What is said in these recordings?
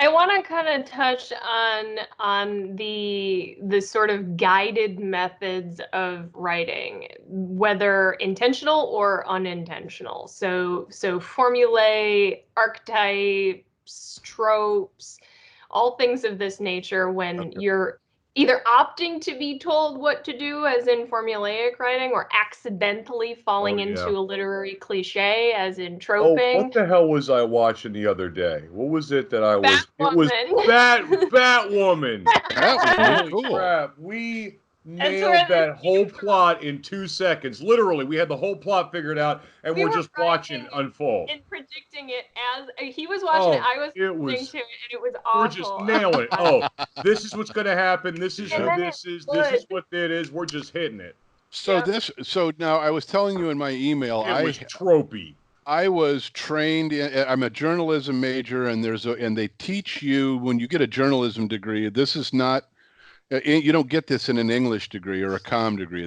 I want to kind of touch on the sort of guided methods of writing, whether intentional or unintentional. So formulae, archetypes, tropes, all things of this nature when Okay. you're either opting to be told what to do, as in formulaic writing, or accidentally Oh falling yeah. into a literary cliche, as in Oh, what troping. the hell was I watching the other day? What was it that I was? It was Batwoman. Batwoman. That was pretty Holy cool. crap. We That's nailed where the that whole plot in 2 seconds. Literally, we had the whole plot figured out and we we're were just watching writing it unfold. and predicting it as he was watching it, Oh, I was it listening was to it, and it was we're just awful. nailing it. Oh, this is what's gonna happen. This is And who Yeah. then it this is. This is would. what it is. We're just hitting it. Yep. So now I was telling you in my email, It was tropey. I was trained I'm a journalism major, and and they teach you when you get a journalism degree, this is not you don't get this in an English degree or a comm degree.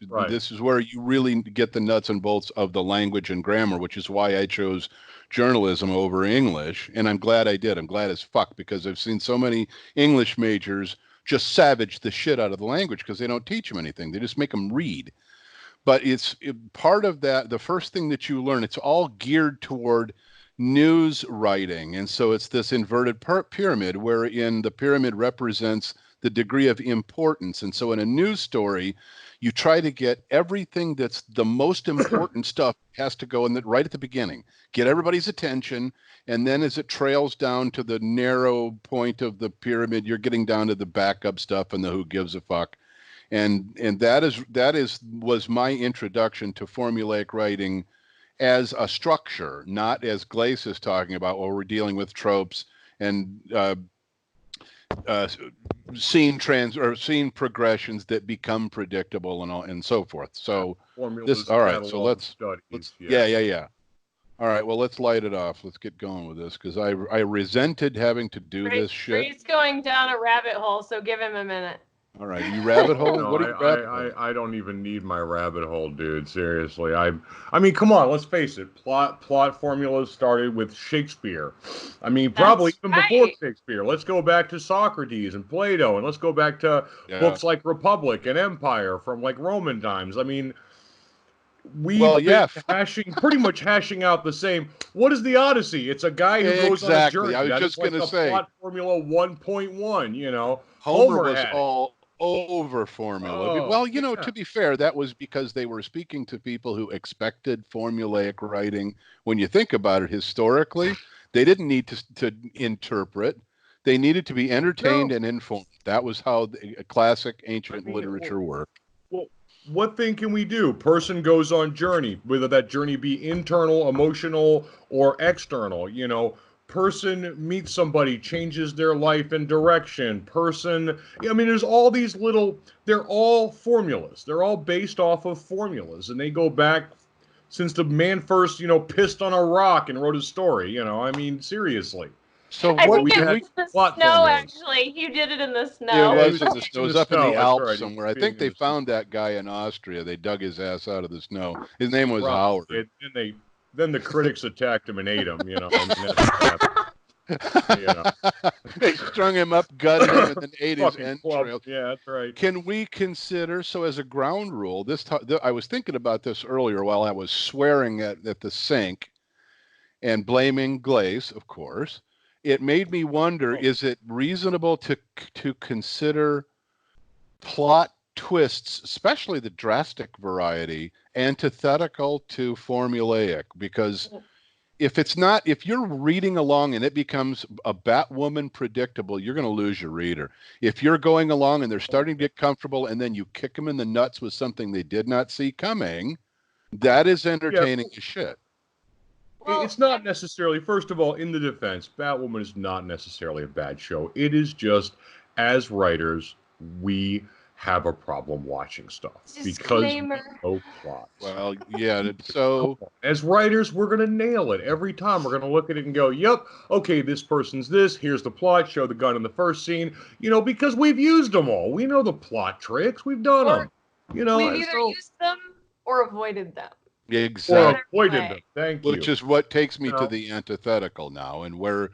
Right. This is where you really get the nuts and bolts of the language and grammar, which is why I chose journalism over English. And I'm glad I did. I'm glad as fuck, because I've seen so many English majors just savage the shit out of the language because they don't teach them anything. They just make them read. But part of that. The first thing that you learn, it's all geared toward news writing, and so it's this inverted pyramid, wherein the pyramid represents the degree of importance. And so in a news story, you try to get everything that's the most important stuff has to go in right at the beginning, get everybody's attention, and then as it trails down to the narrow point of the pyramid, you're getting down to the backup stuff and the who gives a fuck. And that is was my introduction to formulaic writing as a structure, not as Glace is talking about, where we're dealing with tropes and uh, scene progressions that become predictable and so forth. So this, Formulas, all right. So catalog, let's studies. Yeah. yeah. All right. Well, let's light it off. Let's get going with this, because I resented having to do this shit. Ray's going down a rabbit hole, so give him a minute. All right. You rabbit Oh hole. no, What are you rabbit hole? I don't even need my rabbit hole, dude. Seriously, I mean, come on, let's face it. Plot formulas started with Shakespeare. I mean, probably That's even before right. Shakespeare. Let's go back to Socrates and Plato, and let's go back to Yeah. books like Republic and Empire from like Roman times. I mean, Well, we've been yeah. pretty much hashing out the same. What is the Odyssey? It's a guy who goes on a Exactly. I journey. was That is just like gonna the say plot formula 1.1. You know, Homer Homer was had it. all over formula. Oh Well, yeah. to be fair, that was because they were speaking to people who expected formulaic writing. When you think about it historically, they didn't need to interpret. They needed to be entertained No, and informed. That was how classic I ancient mean, literature worked. well, what thing can we do? Person goes on journey, whether that journey be internal, emotional, or external. You know, person meets somebody, changes their life and direction. Person, I mean, there's all these little. They're all formulas. They're all based off of formulas, and they go back since the man first, pissed on a rock and wrote his story. I mean, seriously. So I what think We it can had we? was the plot snow, formulas. actually. You did it in the It snow. Yeah, he was was in the snow. in It the was up in the snow. That's Alps right. He was somewhere. I being think in they the snow. found that guy in Austria. They dug his ass out of the snow. His name was Probably. Howard. Then the critics attacked him and ate him. I mean that's what happened. You know, They strung him up, gutted him, and then ate his fucking club. entrails. Yeah, that's right. Can we consider, so as a ground rule, I was thinking about this earlier while I was swearing at the sink and blaming Glaze, of course. It made me wonder, Oh, is it reasonable to consider plot twists, especially the drastic variety, antithetical to formulaic? Because well, if you're reading along and it becomes a Batwoman predictable, you're going to lose your reader. If you're going along and they're starting to get comfortable and then you kick them in the nuts with something they did not see coming, that is yeah. entertaining as shit. It's Well, not necessarily. First of all, in the defense, Batwoman is not necessarily a bad show. It is just as writers, we have a problem watching stuff because we disclaimer. know plots. Well, yeah. Come So on. As writers, we're going to nail it every time. We're going to look at it and go, yep, okay, this person's this. Here's the plot. Show the gun in the first scene. Because we've used them all. We know the plot tricks. We've done Or them. we've either So, used them or avoided them. or exactly, Either avoided them. way. Thank which you. is what takes me You to know, the antithetical now, and where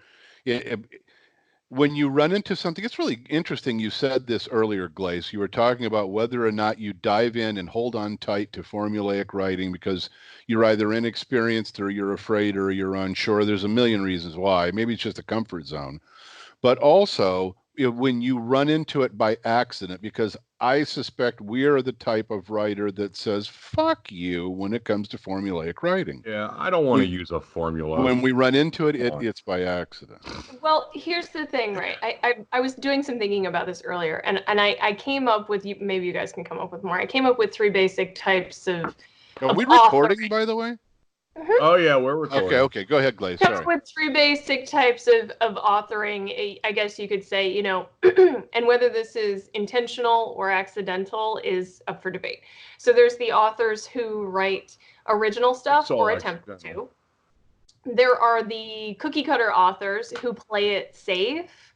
when you run into something, it's really interesting. You said this earlier, Glaze. You were talking about whether or not you dive in and hold on tight to formulaic writing because you're either inexperienced or you're afraid or you're unsure. There's a million reasons why. Maybe it's just a comfort zone. But also, when you run into it by accident, because I suspect we are the type of writer that says, fuck you when it comes to formulaic writing. Yeah, I don't want to use a formula. When we run into it, it's by accident. Well, here's the thing, right? I was doing some thinking about this earlier, and I came up with, maybe you guys can come up with more. I came up with 3 basic types of Are we author. recording, by the way? Oh yeah, we're recording. Okay. Go ahead, Glaze. Come Sorry. up with 3 basic types of authoring, I guess you could say, you know, and whether this is intentional or accidental is up for debate. So there's the authors who write original stuff or attempt to. There are the cookie cutter authors who play it safe,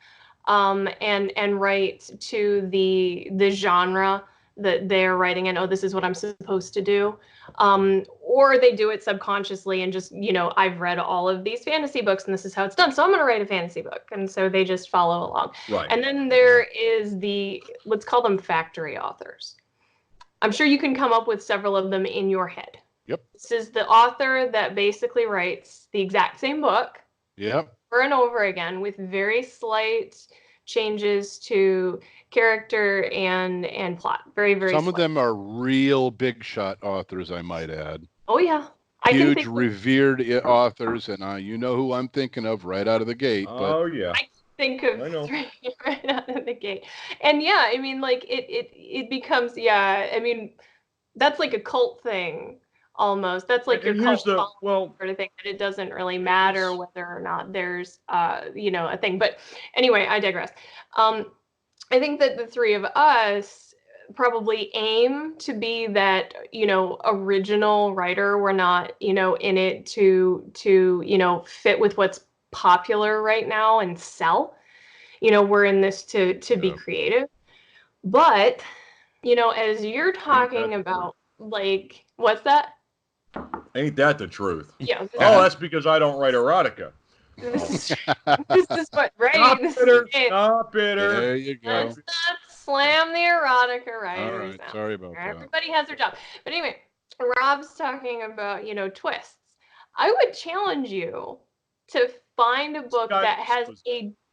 and write to the genre that they're writing in. Oh, this is what I'm supposed to do. Or they do it subconsciously and just, you know, I've read all of these fantasy books and this is how it's done, so I'm going to write a fantasy book. And so they just follow along. Right. And then there is let's call them factory authors. I'm sure you can come up with several of them in your head. Yep. This is the author that basically writes the exact same book. Yep. Over and over again with very slight changes to character and plot. Very, very Some slight. of them are real big shot authors, I might add. Oh, yeah. Huge, revered authors, and you know who I'm thinking of right out of the gate. Oh, yeah. I think of 3 right out of the gate. And yeah, I mean, like, it becomes, yeah, I mean, that's like a cult thing. Almost. That's like your cult sort of thing, that it doesn't really matter whether or not there's you know, a thing. But anyway, I digress. I think that the 3 of us probably aim to be that, you know, original writer. We're not, you know, in it to you know, fit with what's popular right now and sell. You know, we're in this to be creative. But, you know, as you're talking about, like, what's that? Ain't that the truth? Yeah. Oh, that's because I don't write erotica. This is what, right? Not bitter. There you go. Let's not slam the erotica writers. All right, sorry about that. Everybody has their job. But anyway, Rob's talking about, you know, twists. I would challenge you to find a book that has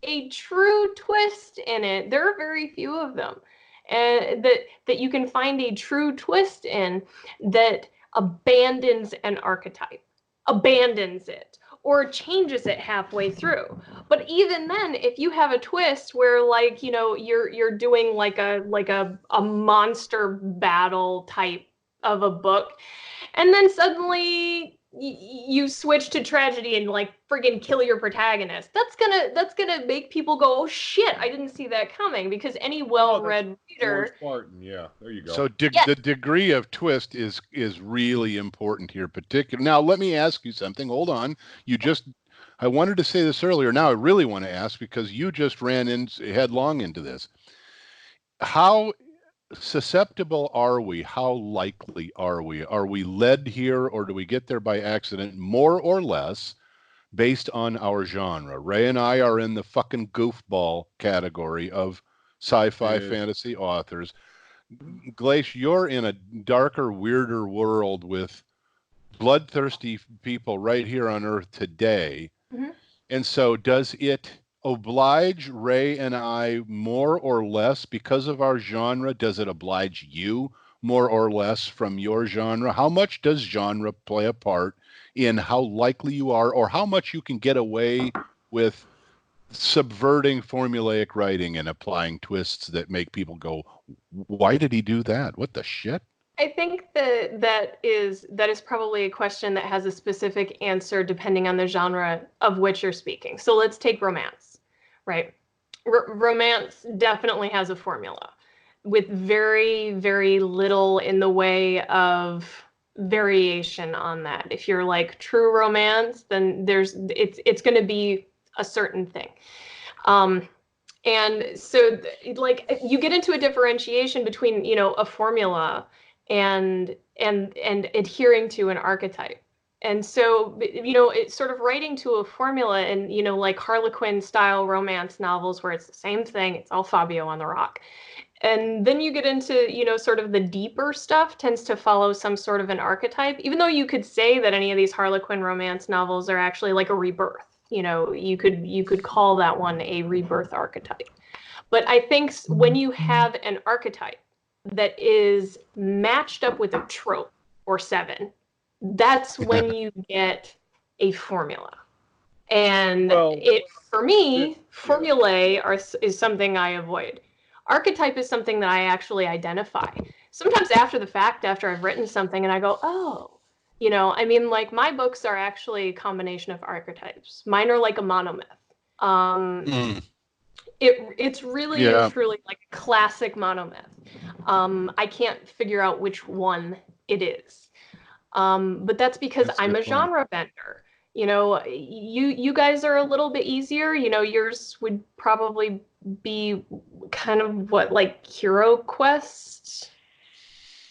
a true twist in it. There are very few of them, and that you can find a true twist in that abandons an archetype, abandons it, or changes it halfway through. But even then, if you have a twist where, like, you know, you're doing like a monster battle type of a book, and then suddenly you switch to tragedy and like friggin' kill your protagonist, that's gonna make people go, oh shit, I didn't see that coming, because any well-read reader. Yeah, there you go. So the degree of twist is really important here. Now, let me ask you something. Hold on. I wanted to say this earlier. Now I really want to ask, because you just ran headlong into this. How susceptible are we? How likely are we? Are we led here, or do we get there by accident, more or less, based on our genre? Ray and I are in the fucking goofball category of sci-fi fantasy authors. Glace, you're in a darker, weirder world with bloodthirsty people right here on Earth today. Mm-hmm. And so does it oblige Ray and I more or less because of our genre? Does it oblige you more or less from your genre? How much does genre play a part in how likely you are, or how much you can get away with subverting formulaic writing and applying twists that make people go, why did he do that? What the shit? I think that is probably a question that has a specific answer depending on the genre of which you're speaking. So let's take romance, right? Romance definitely has a formula with very, very little in the way of variation on that. If you're like true romance, then it's going to be a certain thing. And so like you get into a differentiation between, you know, a formula and adhering to an archetype. And so, it's sort of writing to a formula, and, like Harlequin style romance novels where it's the same thing, it's all Fabio on the rock. And then you get into, sort of the deeper stuff tends to follow some sort of an archetype, even though you could say that any of these Harlequin romance novels are actually like a rebirth. You could call that one a rebirth archetype. But I think when you have an archetype that is matched up with a trope or seven, that's when you get a formula. And Well, for me, yeah. formulae is something I avoid. Archetype is something that I actually identify. Sometimes after the fact, after I've written something and I go, oh, like my books are actually a combination of archetypes. Mine are like a monomyth. Mm. It's really and Yeah, truly like a classic monomyth. I can't figure out which one it is. But that's because that's a I'm good a point. genre bender. You guys are a little bit easier. Yours would probably be kind of what, like Hero Quest?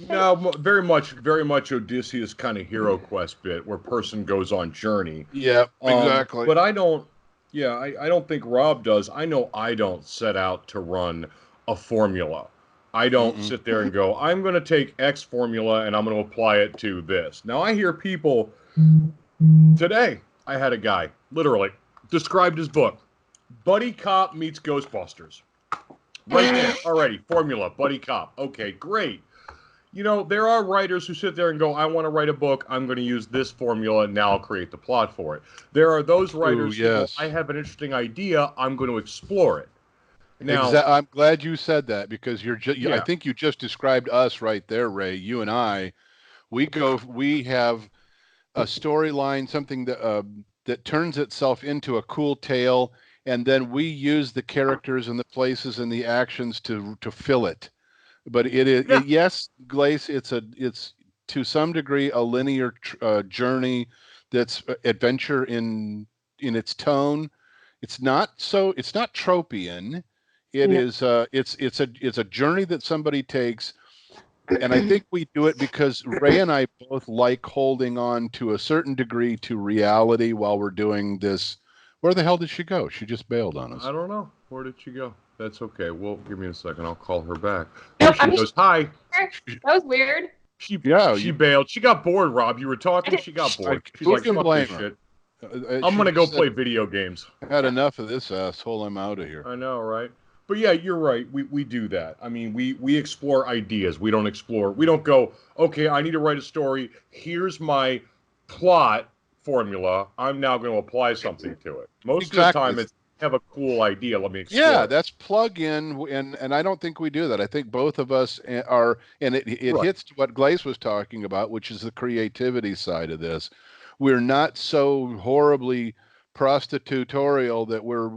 No, very much Odysseus kind of hero quest bit where person goes on journey. Yeah, exactly. But I don't. Yeah, I don't think Rob does. I know I don't set out to run a formula. I don't Mm-mm. sit there and go, I'm going to take X formula and I'm going to apply it to this. Now I hear people today. I had a guy literally described his book, Buddy Cop meets Ghostbusters. Right there, already formula, Buddy Cop. Okay, great. There are writers who sit there and go, I want to write a book. I'm going to use this formula, and now I'll create the plot for it. There are those Ooh, writers who go, I yes. have an interesting idea. I'm going to explore it. Now, I'm glad you said that because I yeah, think you just described us right there, Ray. You and I, we have a storyline, something that turns itself into a cool tale, and then we use the characters and the places and the actions to fill it. But yeah, yes, Glace, it's to some degree a linear journey that's adventure in its tone. It's not tropian. It No. is it's a journey that somebody takes, and I think we do it because Ray and I both like holding on to a certain degree to reality while we're doing this. Where the hell did she go? She just bailed on I us. don't know. Where did she go? That's okay. Well, give me a second. I'll call her back. There Nope, she I'm goes. Hi. here. That was weird. She Yeah, she bailed. She got bored, Rob. You were I talking. did. She got bored. She's who like, can fuck this blame her? shit. I'm She gonna go just said, play video games. had Yeah. enough of this asshole. I'm out of here. I know, right? But yeah, you're right. We do that. I mean, we explore ideas. We don't explore. We don't go, okay, I need to write a story. Here's my plot formula. I'm now going to apply something to it. Most of the Exactly. time, it's have a cool idea. Let me Yeah, explore it. that's plug in, and I don't think we do that. I think both of us are, and it Right. hits what Glace was talking about, which is the creativity side of this. We're not so horribly prostitutorial that we're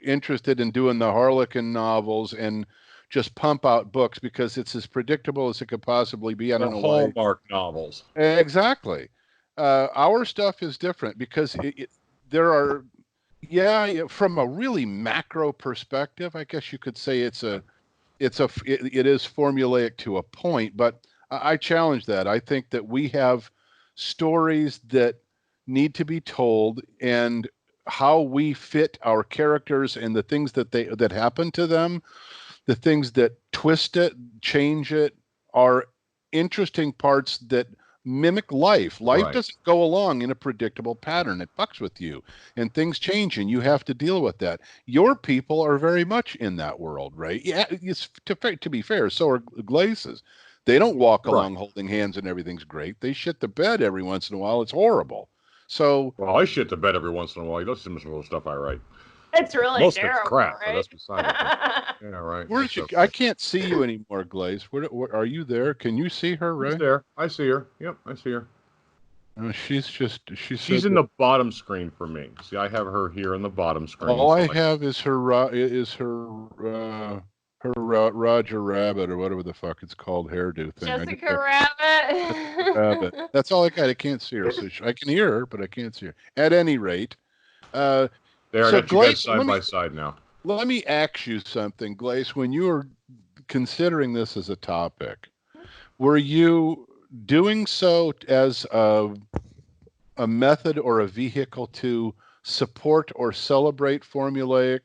interested in doing the Harlequin novels and just pump out books because it's as predictable as it could possibly be. I The don't know why. Hallmark novels. Exactly. Our stuff is different because there are, yeah, from a really macro perspective, I guess you could say it is formulaic to a point, but I challenge that. I think that we have stories that need to be told, and how we fit our characters and the things that happen to them, the things that twist it, change it, are interesting parts that mimic life. Life Right. doesn't go along in a predictable pattern. It fucks with you, and things change, and you have to deal with that. Your people are very much in that world, right? Yeah, it's to be fair, so are Glaces. They don't walk Right. along holding hands and everything's great. They shit the bed every once in a while. It's horrible. So Well, I shit the bed every once in a while. You listen to some of the stuff I write. It's really Most of it's terrible, crap, but right? that's beside the point. Yeah, right. where's That's you? okay. I can't see you anymore, Glaze. Where are you there? Can you see her, She's Ray? there. I see her. Yep, I see her. She She's said in that the bottom screen for me. See, I have her here in the bottom screen. all So I have is her Roger Rabbit or whatever the fuck it's called hairdo thing. I just Jessica got Rabbit. Rabbit. That's all I got. I can't see her, so I can hear her, but I can't see her. At any rate, uh, there, I so got you guys Glace, side by side now. let me ask you something, Glace. When you were considering this as a topic, were you doing so as a method or a vehicle to support or celebrate formulaic,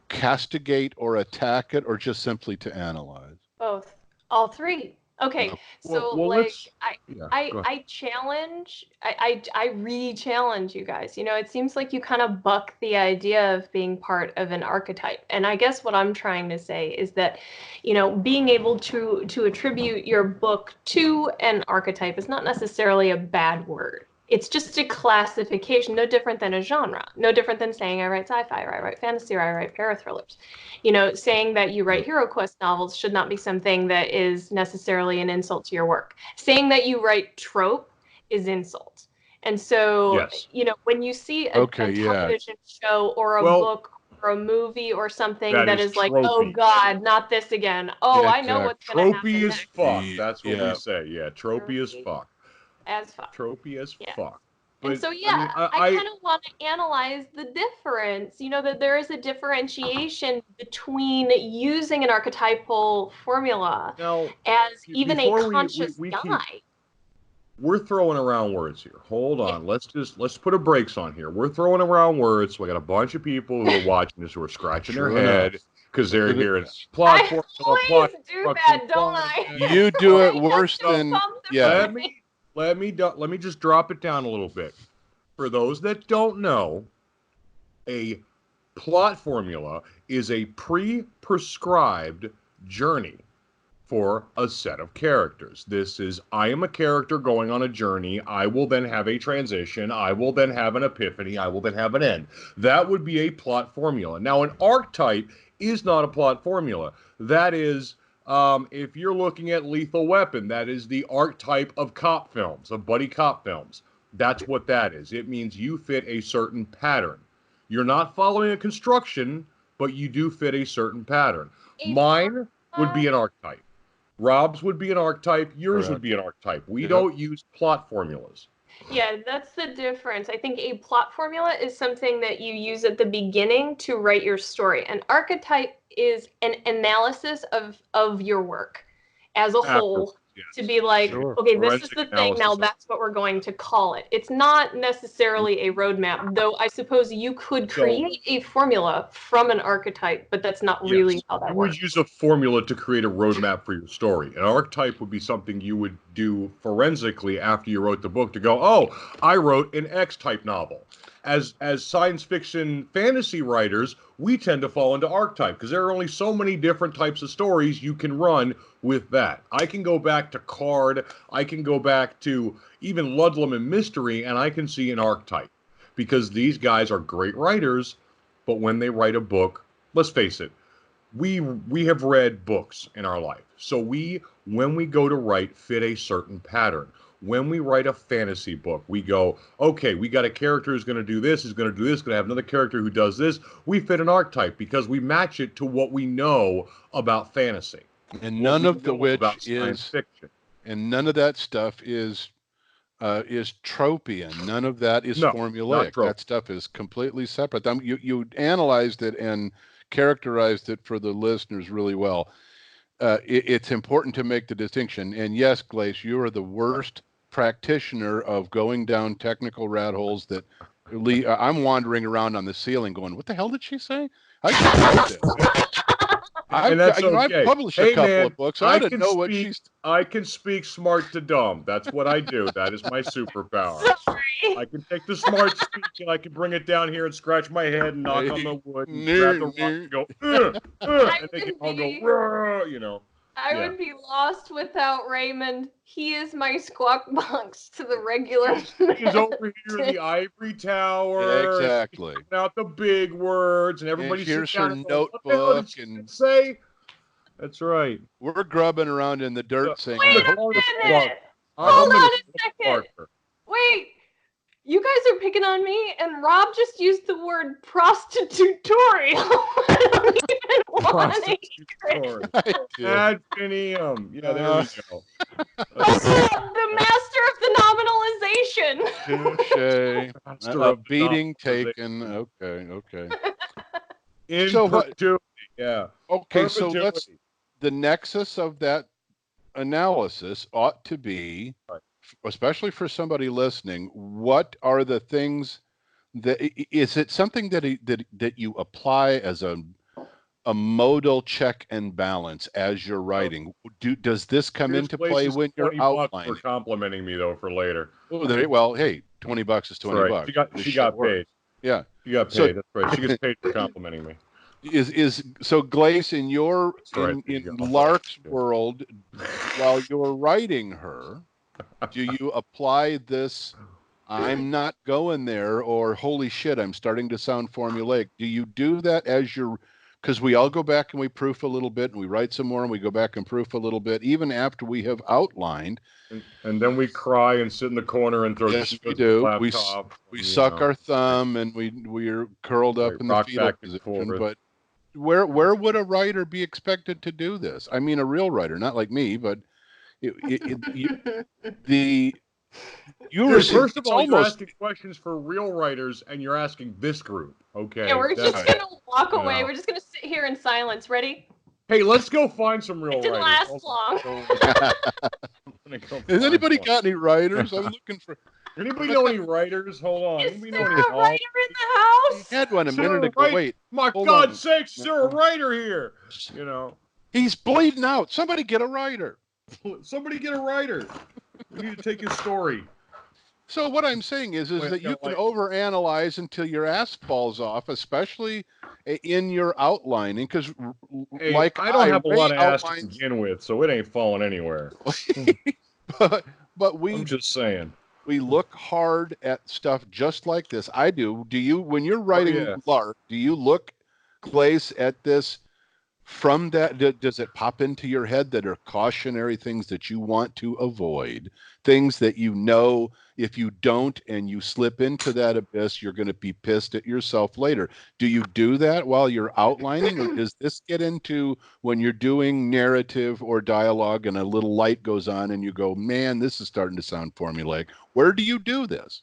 castigate or attack it, or just simply to analyze? Both. All three. Okay. No. So Well, like let's. I Yeah, I go ahead. I challenge I re-challenge you guys. You know, it seems like you kind of buck the idea of being part of an archetype. And I guess what I'm trying to say is that, you know, being able to attribute your book to an archetype is not necessarily a bad word. It's just a classification, no different than a genre, no different than saying I write sci-fi or I write fantasy or I write parathrillers. You know, saying that you write Hero Quest novels should not be something that is necessarily an insult to your work. Saying that you write trope is insult. And so, Yes. you know, when you see a Okay, yeah. television show or a Well, book or a movie or something that that is is like, oh tropey. God, not this again. Oh, Yeah, I know what's going to Tropey happen as next. fuck. That's what we Yeah. say. Yeah, tropey as fuck. As fuck. Tropey as Yeah. fuck. And But so, I mean, yeah, I kind of want to analyze the difference, you know, that there is a differentiation between using an archetypal formula now as even a before conscious we keep guide. we're throwing around words here. Hold Yeah. on. Let's put a brakes on here. We're throwing around words. We got a bunch of people who are watching this who are scratching Sure their head enough. because they're Look at hearing this. plot I formula, always plot do construction, that, don't plot. I? You do it I worse just than, pump the yeah. brakes. Let me just drop it down a little bit. For those that don't know, a plot formula is a pre-prescribed journey for a set of characters. This is, I am a character going on a journey. I will then have a transition. I will then have an epiphany. I will then have an end. That would be a plot formula. Now, an archetype is not a plot formula. That is, if you're looking at Lethal Weapon, that is the archetype of cop films, of buddy cop films. That's what that is. It means you fit a certain pattern. You're not following a construction, but you do fit a certain pattern. Mine would be an archetype. Rob's would be an archetype. Yours would Correct. be an archetype. We Yep. don't use plot formulas. Yeah, that's the difference. I think a plot formula is something that you use at the beginning to write your story. An archetype is an analysis of your work as a Afterwards, whole yes. to be like, Sure. okay, this is Forensic the thing, analysis now of- that's what we're going to call it. It's not necessarily a roadmap, though I suppose you could So- create a formula from an archetype, but that's not really Yes, how that you works. would use a formula to create a roadmap for your story. An archetype would be something you would do forensically after you wrote the book to go, oh, I wrote an X-type novel. As science fiction fantasy writers, we tend to fall into archetype because there are only so many different types of stories you can run with that. I can go back to Card, I can go back to even Ludlum and Mystery, and I can see an archetype because these guys are great writers, but when they write a book, let's face it, we have read books in our life. So we, when we go to write, fit a certain pattern. When we write a fantasy book, we go, okay, we got a character who's going to do this, who's going to do this, going to have another character who does this. We fit an archetype because we match it to what we know about fantasy. And what none we of the know which about science is, fiction. and none of that stuff is tropian. None of that is No, not formulaic. trope. That stuff is completely separate. You analyzed it and characterized it for the listeners really well. It's important to make the distinction. And yes, Glace, you are the worst practitioner of going down technical rat holes that I'm wandering around on the ceiling going, what the hell did she say? I should know this. And that's I've okay. published Hey, a couple man, of books. I ought to know what speak. she's. I can speak smart to dumb. That's what I do. That is my superpower. Sorry. I can take the smart speak and I can bring it down here and scratch my head and knock on the wood and grab the rock and go, and they can all go, "Rah," you know. I Yeah. would be lost without Raymond. He is my squawk box to the regular He's man. over here in the ivory tower. Exactly. And out the big words, and everybody And here's sits down her and goes, what the hell did notebook, she and say? That's right. we're grubbing around in the dirt saying, Wait I a hope this minute! I'm Hold gonna on a second. Wait, you guys are picking on me, and Rob just used the word prostitutorial. I don't even want to hear it. I do. Ad finium. Yeah, there we go. The master of the nominalization. Touche. Master A of beating nominalization. taken. Okay. In So what- perpetuity. Yeah. Okay, so Perpetuity. the nexus of that analysis ought to be Right. especially for somebody listening, what are the things that is it something that you apply as a modal check and balance as you're writing? Does this come Here's into play places when you're $20 for outlining? complimenting me though for later. Oh, well, hey, $20 is That's 20 right. bucks. She This shit got works. paid. Yeah. She got So paid. That's right. She gets paid for complimenting me. So Glace, in your That's right. in Lark's world, while you're writing her, do you apply this I'm not going there, or holy shit, I'm starting to sound formulaic? Do you do that as you're, because we all go back and we proof a little bit and we write some more and we go back and proof a little bit, even after we have outlined. And then we cry and sit in the corner and throw Yes, we Cheetos do. at the laptop. We suck our thumb and we're curled up in the fetal position. But where would a writer be expected to do this? I mean, a real writer, not like me, but first of all, you're asking questions for real writers, and you're asking this group. Okay. Yeah, we're just gonna walk away. We're just gonna sit here in silence. Ready? Hey, let's go find some real writers. It didn't last long. Has anybody got any writers? I'm looking for. Anybody know any writers? Hold on. Is there a writer in the house? He had one a minute ago. Wait. My God's sakes, is there a writer here? You know. He's bleeding out. Somebody get a writer. Somebody get a writer. We need to take his story. So what I'm saying is that you can overanalyze until your ass falls off, especially in your outlining, because I don't have a lot of ass to begin with, so it ain't falling anywhere. but I'm just saying. We look hard at stuff just like this. I do. Do you, when you're writing Lark, do you look, Glace, at this from that? Does it pop into your head that are cautionary things that you want to avoid? Things that you know if you don't and you slip into that abyss, you're going to be pissed at yourself later. Do you do that while you're outlining, or does this get into when you're doing narrative or dialogue and a little light goes on and you go, man, this is starting to sound formulaic? Where do you do this?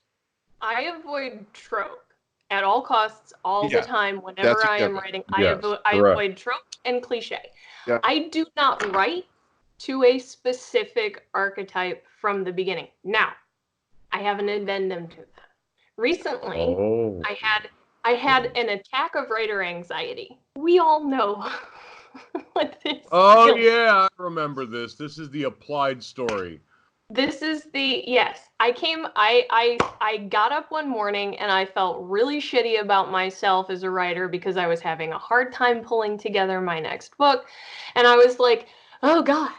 I avoid trope at all costs, all the time, whenever I am writing. I avoid trope and cliche. Yeah. I do not write to a specific archetype from the beginning. Now, I have an addendum to that. Recently, I had an attack of writer anxiety. We all know what this is. Oh, yeah, I remember this. This is the applied story. This is I got up one morning and I felt really shitty about myself as a writer because I was having a hard time pulling together my next book. And I was like, oh God,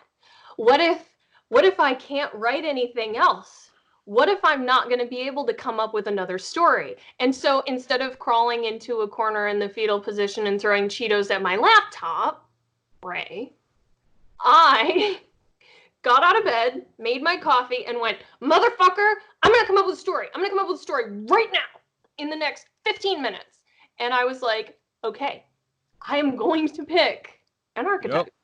what if I can't write anything else? What if I'm not going to be able to come up with another story? And so instead of crawling into a corner in the fetal position and throwing Cheetos at my laptop, Ray, I got out of bed, made my coffee, and went, motherfucker, I'm going to come up with a story. I'm going to come up with a story right now in the next 15 minutes. And I was like, okay, I am going to pick an archetype. Yep.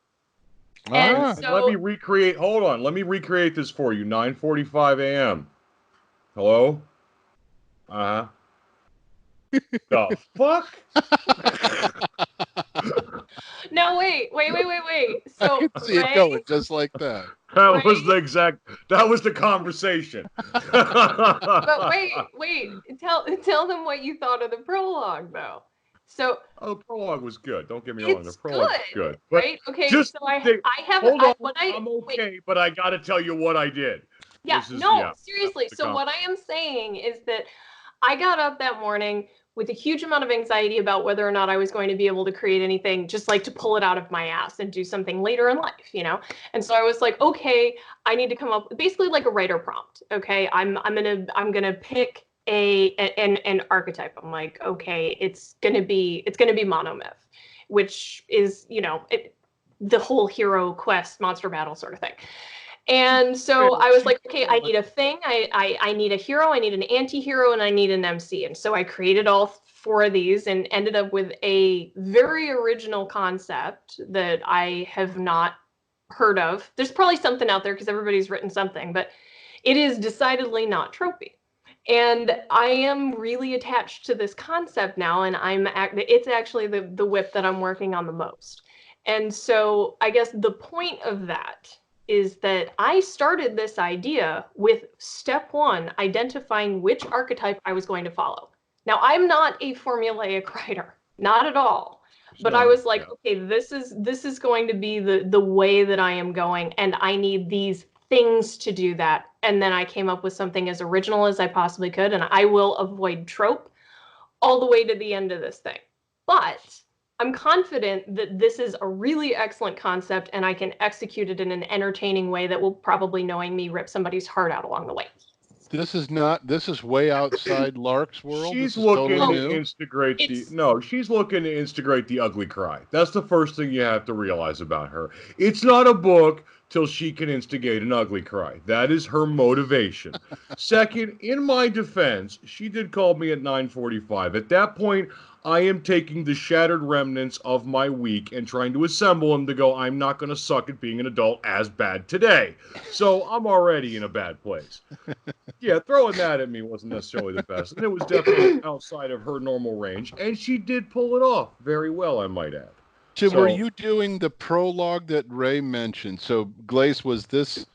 And so, let me recreate this for you. 9:45 a.m. Hello? The fuck? No, wait. So I can see it going just like that. That was the conversation. But wait. Tell them what you thought of the prologue, though. So the prologue was good. Don't get me wrong. The prologue was good. Right? Okay. Just so I'm okay, but I got to tell you what I did. Yeah. Seriously. So what I am saying is that I got up that morning with a huge amount of anxiety about whether or not I was going to be able to create anything, just like to pull it out of my ass and do something later in life, you know? And so I was like, okay, I need to come up basically like a writer prompt. Okay. I'm gonna pick an archetype. I'm like, okay, it's gonna be monomyth, which is, you know, the whole hero quest, monster battle sort of thing. And so I was like, okay, I need a thing. I need a hero, I need an anti-hero, and I need an MC. And so I created all four of these and ended up with a very original concept that I have not heard of. There's probably something out there because everybody's written something, but it is decidedly not tropey. And I am really attached to this concept now, and it's actually the whip that I'm working on the most. And so I guess the point of that is that I started this idea with step one, identifying which archetype I was going to follow. Now, I'm not a formulaic writer, not at all. But I was like, okay, this is going to be the way that I am going, and I need these things to do that. And then I came up with something as original as I possibly could, and I will avoid trope all the way to the end of this thing. But I'm confident that this is a really excellent concept and I can execute it in an entertaining way that will probably, knowing me, rip somebody's heart out along the way. This is way outside Lark's world. She's This is looking totally to new. instigate she's looking to instigate the ugly cry. That's the first thing you have to realize about her. It's not a book till she can instigate an ugly cry. That is her motivation. Second, in my defense, she did call me at 9:45. At that point, I am taking the shattered remnants of my week and trying to assemble them to go, I'm not going to suck at being an adult as bad today. So I'm already in a bad place. Yeah, throwing that at me wasn't necessarily the best. And it was definitely outside of her normal range. And she did pull it off very well, I might add. So were you doing the prologue that Ray mentioned? So, Glace, was this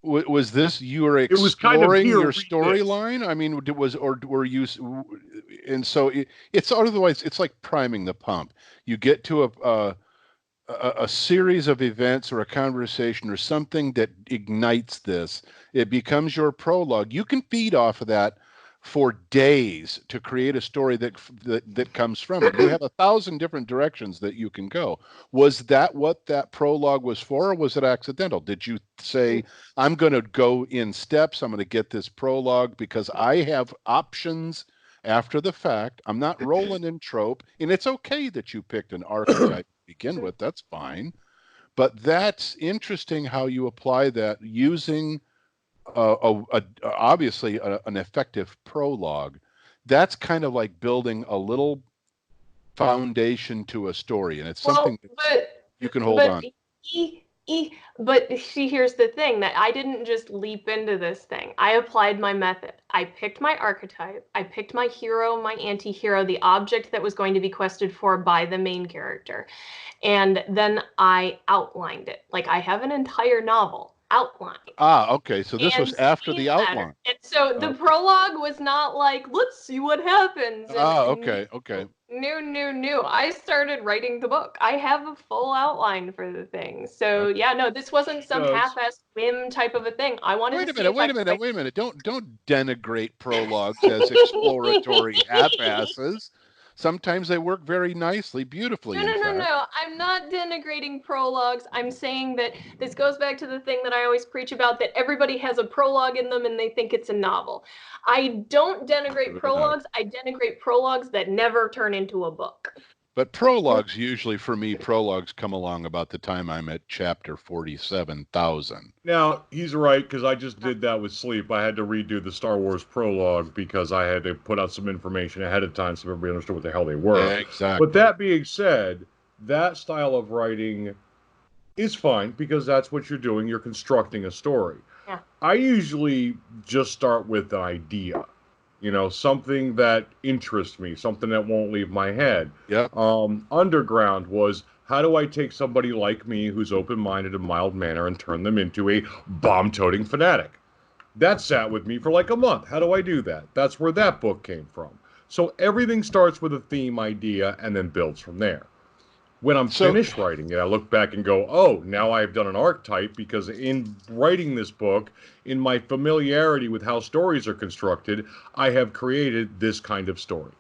you were exploring your storyline? I mean, were you? And so it's otherwise it's like priming the pump. You get to a series of events or a conversation or something that ignites this. It becomes your prologue. You can feed off of that for days to create a story that comes from it. You have 1,000 different directions that you can go. Was that what that prologue was for, or was it accidental? Did you say, I'm going to go in steps, I'm going to get this prologue because I have options after the fact. I'm not rolling in trope, and it's okay that you picked an archetype to begin with. That's fine. But that's interesting how you apply that using obviously an effective prologue. That's kind of like building a little foundation to a story, and it's something that you can hold on. But see, here's the thing, that I didn't just leap into this thing. I applied my method. I picked my archetype. I picked my hero, my anti-hero, the object that was going to be quested for by the main character. And then I outlined it. Like, I have an entire novel outlined. Okay. So this was after the outline. And so the prologue was not like, let's see what happens. Okay. No. I started writing the book. I have a full outline for the thing. So yeah, no, this wasn't some half-assed whim type of a thing. I wanted Wait a minute. Don't denigrate prologues as exploratory half-asses. Sometimes they work very nicely, beautifully. No. I'm not denigrating prologues. I'm saying that this goes back to the thing that I always preach about, that everybody has a prologue in them and they think it's a novel. I don't denigrate prologues. I denigrate prologues that never turn into a book. But prologues, usually for me, prologues come along about the time I'm at chapter 47,000. Now, he's right, because I just did that with Sleep. I had to redo the Star Wars prologue because I had to put out some information ahead of time so everybody understood what the hell they were. Yeah, exactly. But that being said, that style of writing is fine because that's what you're doing. You're constructing a story. Yeah. I usually just start with an idea. Something that interests me, something that won't leave my head. Yeah. Underground was, how do I take somebody like me who's open-minded and mild-mannered and turn them into a bomb-toting fanatic? That sat with me for like a month. How do I do that? That's where that book came from. So everything starts with a theme idea and then builds from there. When I'm finished writing it, I look back and go, oh, now I've done an archetype, because in writing this book, in my familiarity with how stories are constructed, I have created this kind of story.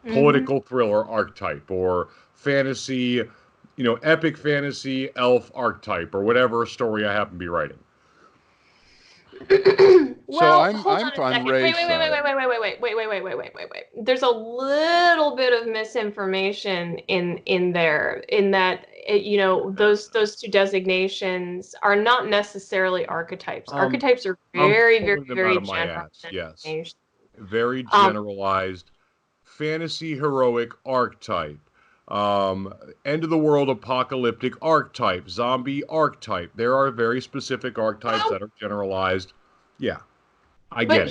Political thriller archetype, or fantasy, epic fantasy elf archetype, or whatever story I happen to be writing. Well, I'm on Ray's side. Wait. There's a little bit of misinformation in there, in that those two designations are not necessarily archetypes. Archetypes are very general. Yes, very generalized. Fantasy heroic archetype. End of the world apocalyptic archetype, zombie archetype. There are very specific archetypes that are generalized. Yeah. I get But it.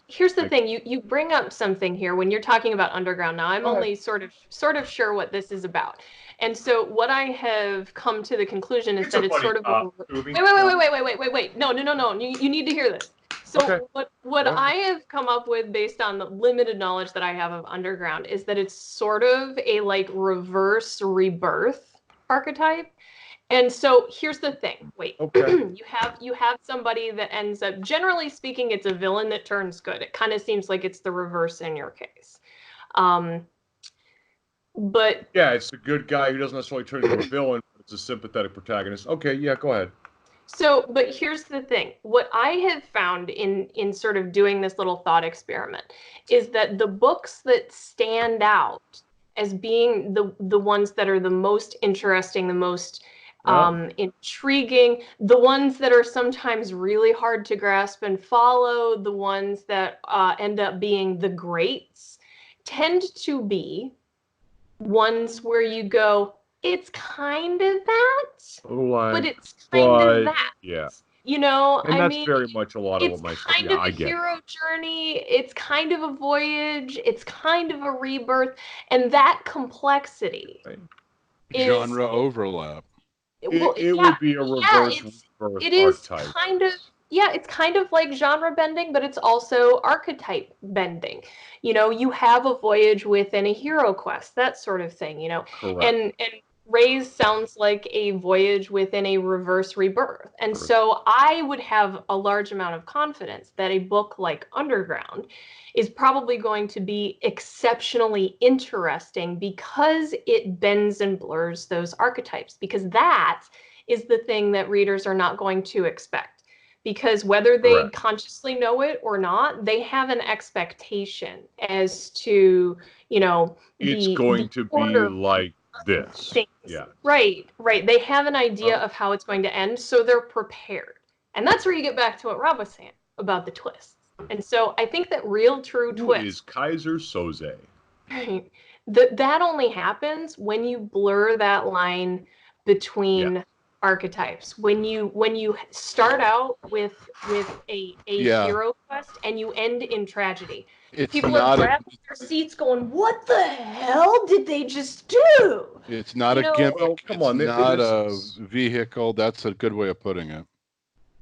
here's the thing. You bring up something here when you're talking about underground. Now I'm Go ahead. only sort of sure what this is about. And so what I have come to the conclusion is It's that a it's funny sort of a, movie. wait. No. You need to hear this. Okay. So what Go ahead. I have come up with based on the limited knowledge that I have of underground is that it's sort of a like reverse rebirth archetype. And so here's the thing. Wait, Okay. you have somebody that ends up, generally speaking, it's a villain that turns good. It kind of seems like it's the reverse in your case. Um, but Yeah, it's the good guy who doesn't necessarily turn into a villain, but it's a sympathetic protagonist. Okay, yeah, go ahead. but here's the thing. What I have found in sort of doing this little thought experiment is that the books that stand out as being the ones that are the most interesting, the most Yeah. intriguing, the ones that are sometimes really hard to grasp and follow, the ones that end up being the greats, tend to be ones where you go, it's kind of that, but Like, it's kind of but that. yeah, and I that's mean, very much a lot of what it's my kind yeah, of I a get it. hero journey, it's kind of a voyage, it's kind of a rebirth, and that complexity Right? is, Genre overlap. well, It yeah, would be a yeah, reverse rebirth it is archetype. kind of, yeah, it's kind of like genre bending, but it's also archetype bending. You have a voyage within a hero quest, that sort of thing, Correct. and Ray's sounds like a voyage within a reverse rebirth. And Correct. so I would have a large amount of confidence that a book like Underground is probably going to be exceptionally interesting because it bends and blurs those archetypes, because that is the thing that readers are not going to expect. Because whether they Correct. consciously know it or not, they have an expectation as to, It's the going to be order like of this. things. Yeah. Right. They have an idea Well, of how it's going to end, so they're prepared. And that's where you get back to what Rob was saying about the twists. And so I think that real true who is twists, Kaiser Soze? right, that only happens when you blur that line Yeah. between archetypes. When you start out with a Yeah, hero quest and you end in tragedy. it's People are not a grabbing their seats going, "What the hell did they just do?" it's not You a know, Well, gimmick. come It's on. not This a is vehicle. That's a good way of putting it.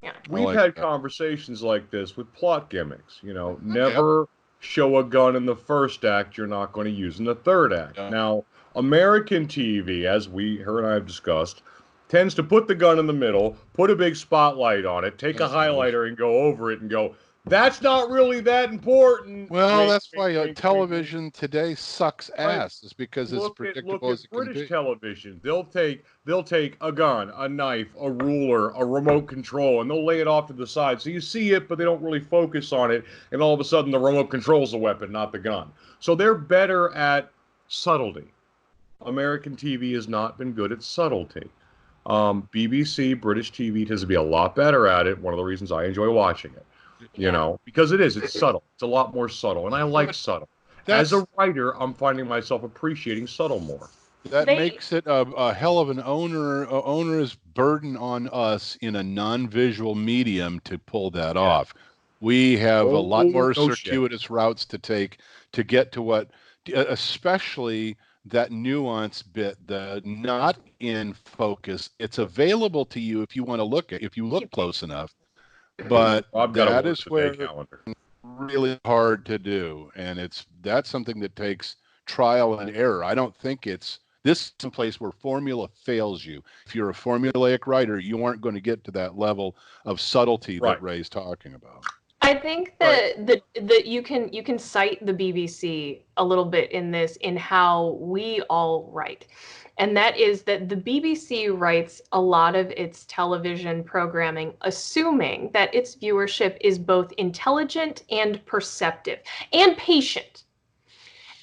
yeah. I we've like had that. conversations like this with plot gimmicks. Yep. Never show a gun in the first act you're not going to use in the third act. Yeah. Now, American TV, as her and I have discussed, tends to put the gun in the middle, put a big spotlight on it, take a That's nice. highlighter and go over it and go, that's not really that important. Well, Wink, that's wink, why wink, wink, wink. television today sucks But ass. It's because it's look predictable at as it can British be. television. They'll take a gun, a knife, a ruler, a remote control, and they'll lay it off to the side. So you see it, but they don't really focus on it. And all of a sudden, the remote control's the weapon, not the gun. So they're better at subtlety. American TV has not been good at subtlety. BBC, British TV tends to be a lot better at it. One of the reasons I enjoy watching it, Yeah. because it's subtle. It's a lot more subtle, and I like But subtle. As that's a writer, I'm finding myself appreciating subtle more. that They makes it a hell of an onerous burden on us in a non-visual medium to pull that Yeah. off. We have a lot Oh, more no shit. circuitous routes to take to get to what, especially that nuance bit, the not in focus. It's available to you if you want to if you look close enough, but I've got to that work is the day where calendar. really hard to do, and that's something that takes trial and error. I don't think this is a place where formula fails you. If you're a formulaic writer, you aren't going to get to that level of subtlety Right. that Ray's talking about. I think Right. that you can cite the BBC a little bit in this, in how we all write. And that is that the BBC writes a lot of its television programming assuming that its viewership is both intelligent and perceptive and patient.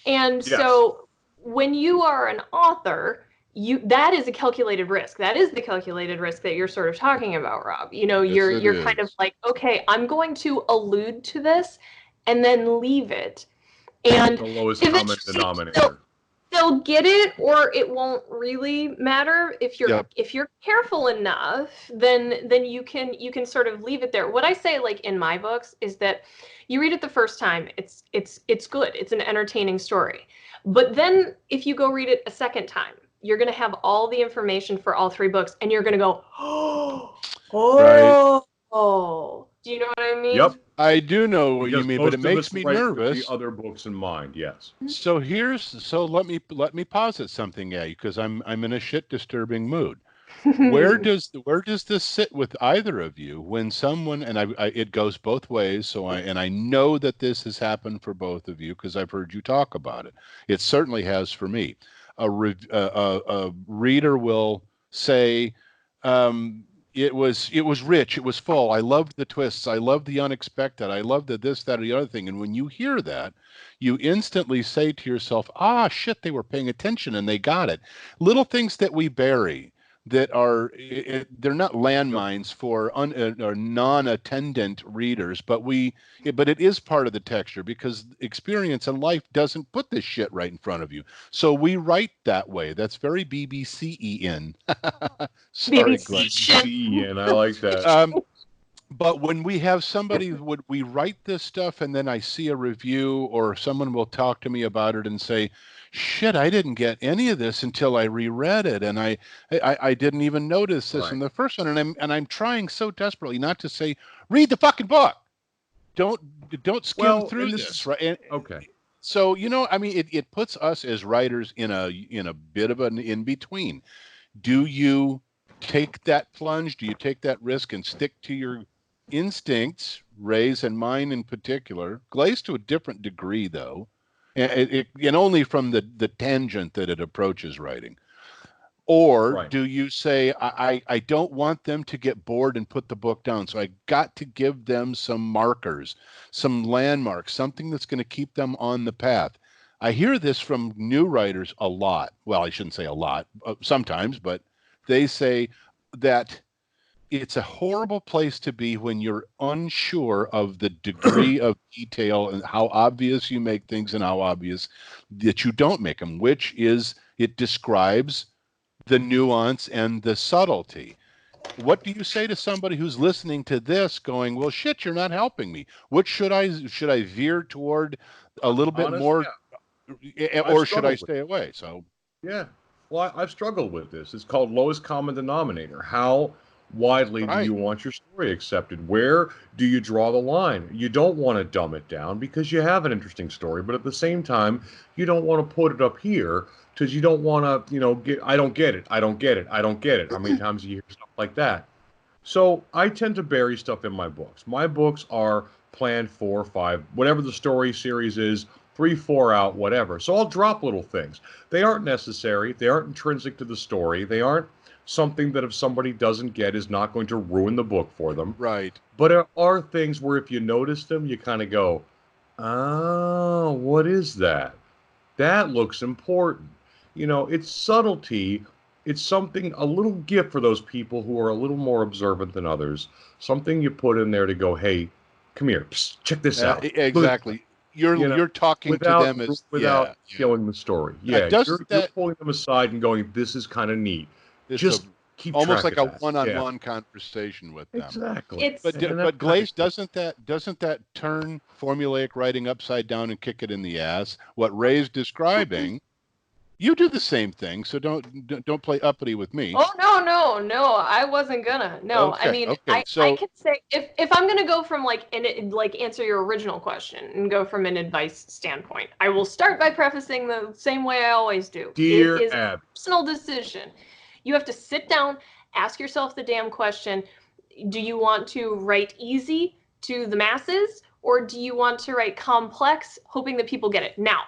And Yes. so when you are an author, that is a calculated risk. That is the calculated risk that you're sort of talking about, Rob. Yes, it you're kind of is. like, okay, I'm going to allude to this and then leave it. And The lowest common eventually denominator. they'll get it, or it won't really matter. If you're Yep. if you're careful enough, then you can sort of leave it there. What I say, like in my books, is that you read it the first time, it's good. It's an entertaining story. But then if you go read it a second time, you're going to have all the information for all three books, and you're going to go, Right. oh, do you know what I mean? Yep. I do know what you Because mean, but it most of makes us me write with the nervous. other books in mind. Yes. So let me posit something at you, because I'm in a shit disturbing mood. Where does this sit with either of you when someone, and it goes both ways, so I know that this has happened for both of you because I've heard you talk about it. It certainly has for me. A reader will say, it was rich, it was full. I loved the twists, I loved the unexpected, I loved the this, that, or the other thing. And when you hear that, you instantly say to yourself, ah, shit, they were paying attention and they got it. Little things that we bury that are they're not landmines for or non-attendant readers, but it is part of the texture, because experience in life doesn't put this shit right in front of you. So we write that way. That's very BBC-en. Sorry, Glenn. BBC. And I like that. But when we have somebody, would we write this stuff and then I see a review or someone will talk to me about it and say, shit, I didn't get any of this until I reread it, and I didn't even notice this in Right. the first one, and I'm trying so desperately not to say, read the fucking book. Don't skim Well, through and this, right? And okay. so, I mean, it puts us as writers in a bit of an in between. Do you take that plunge? Do you take that risk and stick to your instincts, Ray's and mine in particular, Glaze to a different degree, though, and only from the tangent that it approaches writing? Or Right. do you say, I don't want them to get bored and put the book down, so I got to give them some markers, some landmarks, something that's going to keep them on the path? I hear this from new writers a lot. Well, I shouldn't say a lot, sometimes, but they say that it's a horrible place to be when you're unsure of the degree of detail and how obvious you make things and how obvious that you don't make them, which is, it describes the nuance and the subtlety. What do you say to somebody who's listening to this going, well, shit, you're not helping me? What should I veer toward a little bit Honest, more, I've or should I struggled with stay away? So, Yeah. Well, I've struggled with this. It's called lowest common denominator. How widely do right. you want your story accepted? Where do you draw the line? You don't want to dumb it down because you have an interesting story, but at the same time, you don't want to put it up here because you don't want to, I don't get it. I don't get it. I don't get it. How many times do you hear stuff like that? So I tend to bury stuff in my books. My books are planned 4 or 5, whatever the story series is, 3, 4 out, whatever. So I'll drop little things. They aren't necessary. They aren't intrinsic to the story. They aren't something that if somebody doesn't get is not going to ruin the book for them. Right. But there are things where if you notice them, you kind of go, oh, what is that? That looks important. It's subtlety. It's something, a little gift for those people who are a little more observant than others. Something you put in there to go, hey, come here, psst, check this out. Exactly. You know, You're talking to without them as, without killing the story. Now, Yeah, doesn't you're that, pulling them aside and going, this is kind of neat. it's a Just keep almost track like of a that. Yeah, one-on-one conversation with them? exactly. It's And that's But kind Glaze, doesn't that turn formulaic writing upside down and kick it in the ass? What Ray's describing, you do the same thing, so don't play uppity with me. Oh, no, I wasn't gonna. No, I Okay, mean, okay. I So can say, if I'm gonna go from like answer your original question and go from an advice standpoint, I will start by prefacing the same way I always do. It Dear is a Abby. personal decision. You have to sit down, ask yourself the damn question: do you want to write easy to the masses, or do you want to write complex, hoping that people get it? Now,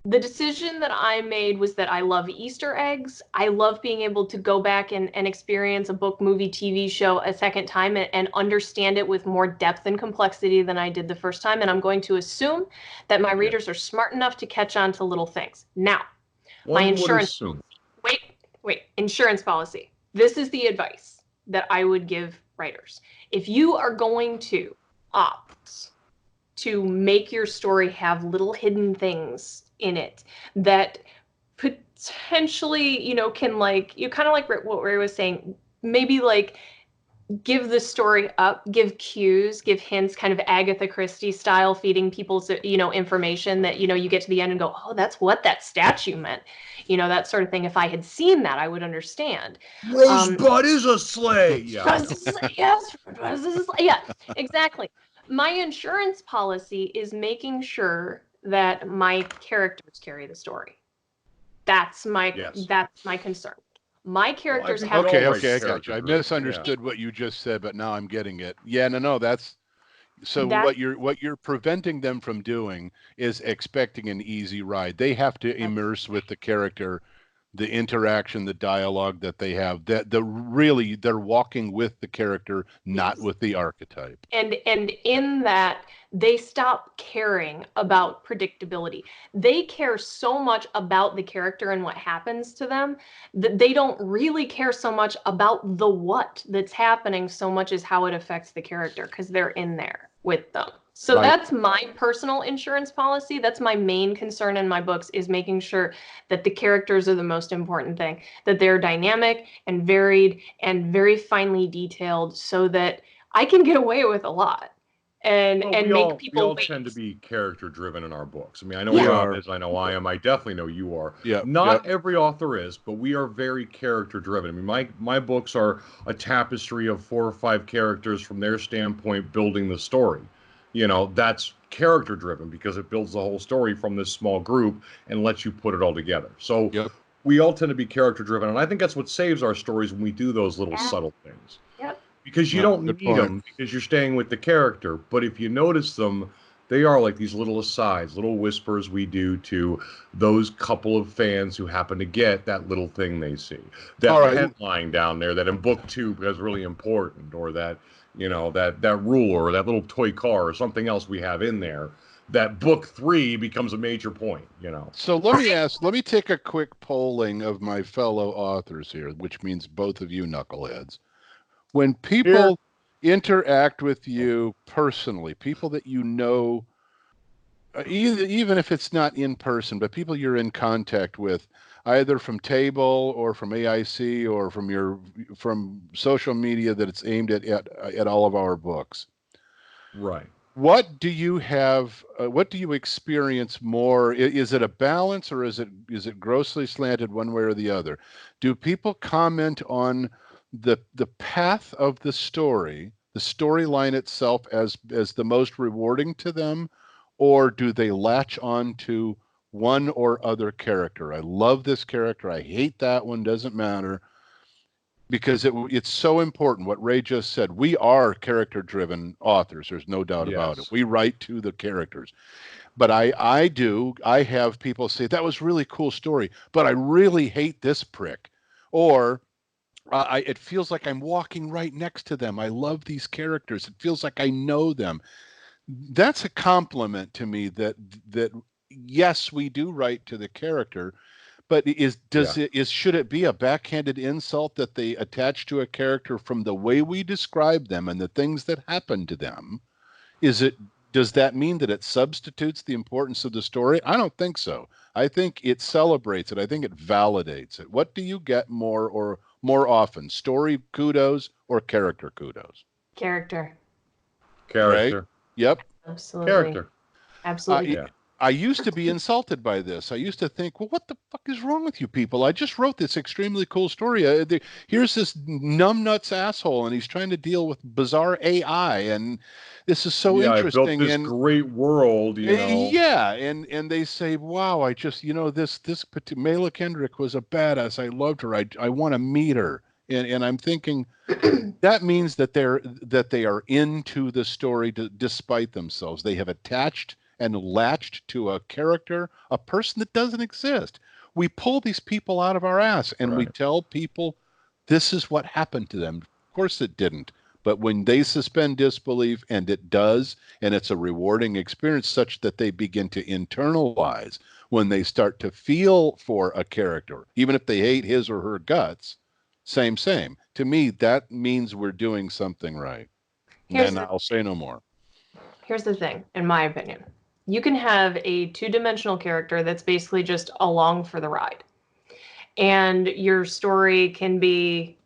the decision that I made was that I love Easter eggs. I love being able to go back and experience a book, movie, TV show a second time and understand it with more depth and complexity than I did the first time. And I'm going to assume that my readers are smart enough to catch on to little things. Now, my One would insurance, assume. wait, insurance policy. This is the advice that I would give writers. If you are going to opt to make your story have little hidden things in it that potentially, can like, you kind of like what Ray was saying, maybe like give the story up, give cues, give hints, kind of Agatha Christie style, feeding people, information that, you get to the end and go, oh, that's what that statue meant. That sort of thing. If I had seen that, I would understand. Rosebud is a sleigh. Yeah. Yes. Yeah, exactly. My insurance policy is making sure that my characters carry the story. That's my concern. My characters have okay, all I got you. I misunderstood what you just said, but now I'm getting it. Yeah, no, that's so what you're preventing them from doing is expecting an easy ride. They have to immerse with the character, the interaction, the dialogue that they have. That they're walking with the character, not with the archetype. And in that, they stop caring about predictability. They care so much about the character and what happens to them that they don't really care so much about the what that's happening so much as how it affects the character, because they're in there with them. So that's my personal insurance policy. That's my main concern in my books, is making sure that the characters are the most important thing, that they're dynamic and varied and very finely detailed, so that I can get away with a lot and make people. We all tend to be character driven in our books. I mean, I know Rob is, I know I am, I definitely know you are. Not every author is, but we are very character driven. I mean, my books are a tapestry of 4 or 5 characters from their standpoint building the story. That's character driven because it builds the whole story from this small group and lets you put it all together. So we all tend to be character driven, and I think that's what saves our stories when we do those little subtle things. Because you don't need them, because you're staying with the character. But if you notice them, they are like these little asides, little whispers we do to those couple of fans who happen to get that little thing they see. That headline down there that in book 2 is really important, or that, that ruler or that little toy car or something else we have in there, that book 3 becomes a major point, So let me take a quick polling of my fellow authors here, which means both of you knuckleheads. When people interact with you personally, people that you even if it's not in person, but people you're in contact with, either from table or from AIC or from social media that it's aimed at all of our books. Right. What do you have? What do you experience more? Is it a balance, or is it grossly slanted one way or the other? Do people comment on the path of the story, the storyline itself, as the most rewarding to them, or do they latch on to one or other character? I love this character, I hate that one, doesn't matter. Because it's so important what Ray just said. We are character-driven authors. There's no doubt about it. We write to the characters. But I have people say, that was a really cool story, but I really hate this prick. Or it feels like I'm walking right next to them. I love these characters. It feels like I know them. That's a compliment to me that yes, we do write to the character, but should it be a backhanded insult that they attach to a character from the way we describe them and the things that happen to them? Does that mean that it substitutes the importance of the story? I don't think so. I think it celebrates it. I think it validates it. What do you get more often? Story kudos or character kudos? Character. Right? Yep. Absolutely. Character. Absolutely. I used to be insulted by this. I used to think, well, what the fuck is wrong with you people? I just wrote this extremely cool story. Here's this numbnuts asshole, and he's trying to deal with bizarre AI, and this is so interesting. I built this great world, Yeah, and they say, wow, I just, this Mela Kendrick was a badass. I loved her. I want to meet her. And I'm thinking that means that they are into the story despite themselves. They have attached and latched to a character, a person that doesn't exist. We pull these people out of our ass and we tell people this is what happened to them. Of course it didn't. But when they suspend disbelief, and it does, and it's a rewarding experience such that they begin to internalize, when they start to feel for a character, even if they hate his or her guts, same. To me, that means we're doing something right. And I'll say no more. Here's the thing, in my opinion. You can have a two-dimensional character that's basically just along for the ride. And your story can be,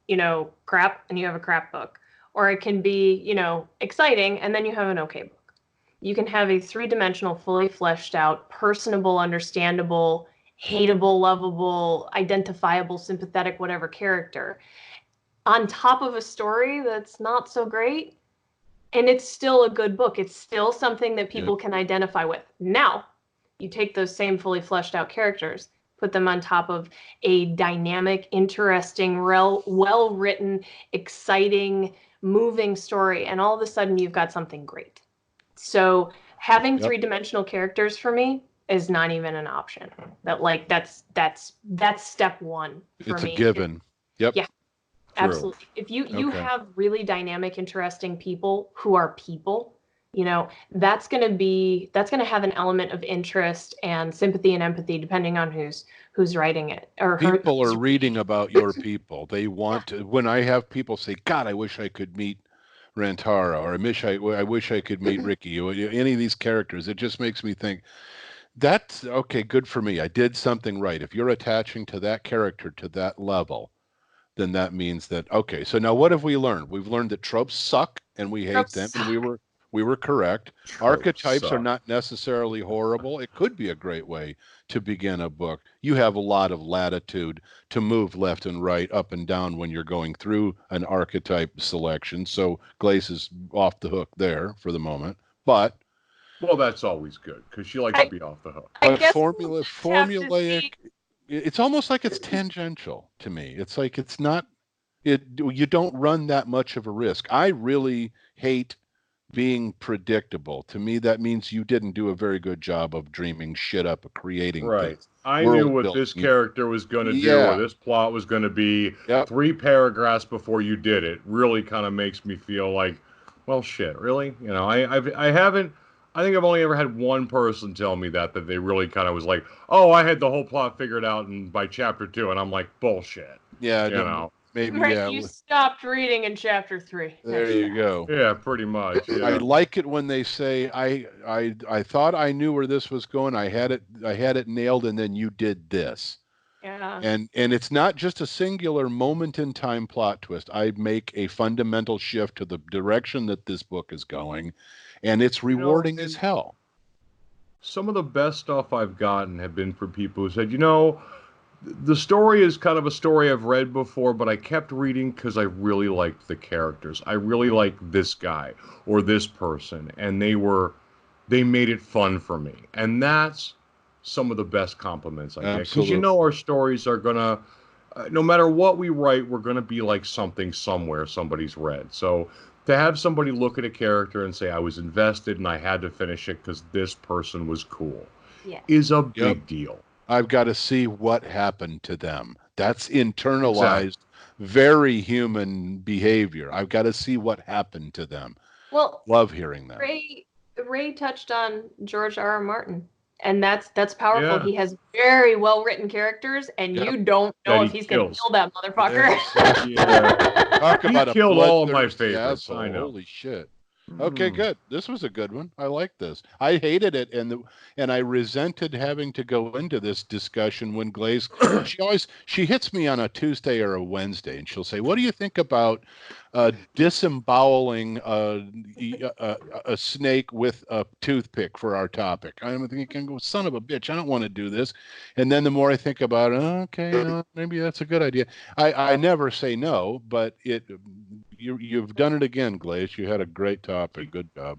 crap, and you have a crap book. Or it can be, exciting, and then you have an okay book. You can have a three-dimensional, fully fleshed out, personable, understandable, hateable, lovable, identifiable, sympathetic, whatever character on top of a story that's not so great. And it's still a good book. It's still something that people can identify with. Now, you take those same fully fleshed out characters, put them on top of a dynamic, interesting, well-written, exciting, moving story, and all of a sudden you've got something great. So having three-dimensional characters for me is not even an option. That's step one for me. It's a given. Yep. Yeah. True. Absolutely. If you have really dynamic, interesting people who are people, that's going to have an element of interest and sympathy and empathy depending on who's writing it. Or people are reading about your people. They want to. When I have people say, "God, I wish I could meet Rantara," or I wish I could meet Ricky," or any of these characters, it just makes me think, that's okay. Good for me. I did something right. If you're attaching to that character to that level, then that means that, okay, so now what have we learned? We've learned that tropes suck and we hate them, and we were correct. Archetypes are not necessarily horrible. It could be a great way to begin a book. You have a lot of latitude to move left and right, up and down when you're going through an archetype selection. So Glace is off the hook there for the moment. But well, that's always good because she likes to be off the hook. But formulaic, it's almost like it's tangential to me. It's like it's not. You don't run that much of a risk. I really hate being predictable. To me, that means you didn't do a very good job of dreaming shit up, of creating things. I knew what this character was going to do, or this plot was going to be 3 paragraphs before you did it. Really kind of makes me feel like, well, shit, really? I haven't. I think I've only ever had one person tell me that they really kind of was like, oh, I had the whole plot figured out by chapter 2, and I'm like, bullshit. Yeah, maybe you stopped reading in chapter 3. There you go. Yeah, pretty much. Yeah. I like it when they say, I thought I knew where this was going. I had it nailed, and then you did this. Yeah. And it's not just a singular moment in time plot twist. I make a fundamental shift to the direction that this book is going, and it's rewarding as hell. Some of the best stuff I've gotten have been from people who said, the story is kind of a story I've read before, but I kept reading because I really liked the characters. I really liked this guy or this person, and they made it fun for me. And that's some of the best compliments I get. Because our stories are going to, no matter what we write, we're going to be like something somewhere somebody's read. So to have somebody look at a character and say, I was invested and I had to finish it because this person was cool, is a big deal. I've got to see what happened to them. That's internalized, very human behavior. I've got to see what happened to them. Well, love hearing that. Ray touched on George R.R. Martin, and that's powerful. Yeah. He has very well written characters, and you don't know if he's going to kill that motherfucker. Talk about he killed all of my favorites. I know. Holy shit. Okay, good. This was a good one. I like this. I hated it, and I resented having to go into this discussion when Glaze. She hits me on a Tuesday or a Wednesday, and she'll say, "What do you think about disemboweling a snake with a toothpick for our topic?" I'm thinking, son of a bitch, I don't want to do this. And then the more I think about it, okay, maybe that's a good idea. I never say no, but you've done it again, Glaze. You had a great topic. Good job.